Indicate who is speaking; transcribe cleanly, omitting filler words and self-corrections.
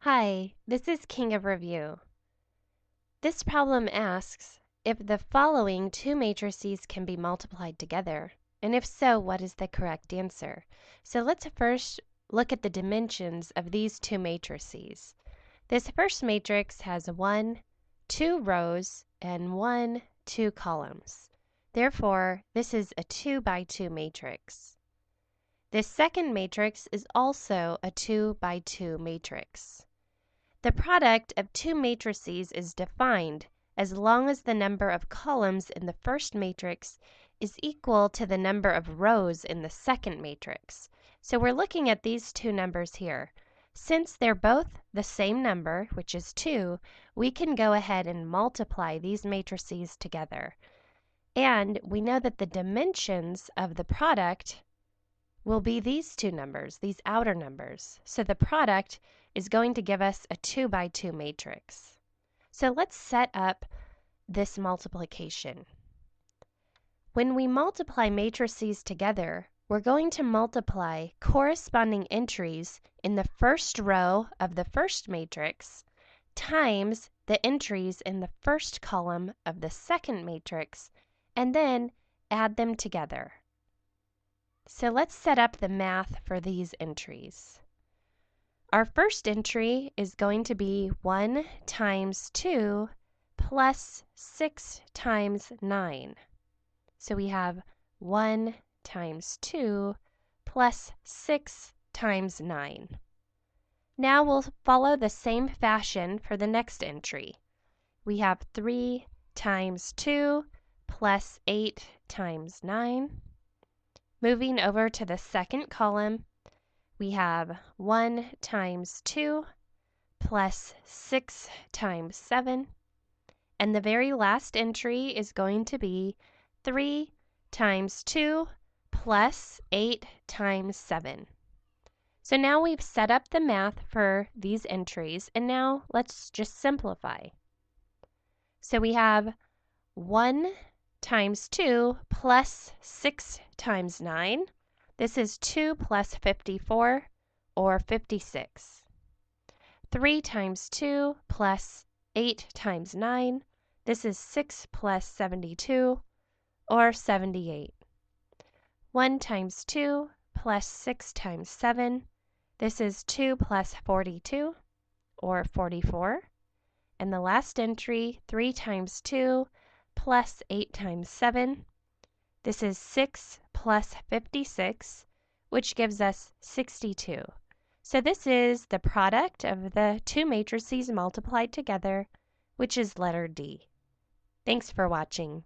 Speaker 1: Hi, this is King of Review. This problem asks if the following two matrices can be multiplied together, and if so, what is the correct answer? So let's first look at the dimensions of these two matrices. This first matrix has 2 rows, and 2 columns. Therefore, this is a 2 by 2 matrix. This second matrix is also a 2 by 2 matrix. The product of two matrices is defined as long as the number of columns in the first matrix is equal to the number of rows in the second matrix. So we're looking at these two numbers here. Since they're both the same number, which is 2, we can go ahead and multiply these matrices together. And we know that the dimensions of the product will be these two numbers, these outer numbers. So the product is going to give us a 2 by 2 matrix. So let's set up this multiplication. When we multiply matrices together, we're going to multiply corresponding entries in the first row of the first matrix times the entries in the first column of the second matrix, and then add them together. So let's set up the math for these entries. Our first entry is going to be 1 times 2 plus 6 times 9. So we have 1 times 2 plus 6 times 9. Now we'll follow the same fashion for the next entry. We have 3 times 2 plus 8 times 9. Moving over to the second column, we have 1 times 2 plus 6 times 7. And the very last entry is going to be 3 times 2 plus 8 times 7. So now we've set up the math for these entries, and now let's just simplify. So we have 1 times 2 plus 6 times 9. This is 2 plus 54, or 56. 3 times 2 plus 8 times 9. This is 6 plus 72, or 78. 1 times 2 plus 6 times 7. This is 2 plus 42, or 44. And the last entry, 3 times 2 plus 8 times 7. This is 6 plus 56, which gives us 62. So this is the product of the two matrices multiplied together, which is letter D. Thanks for watching.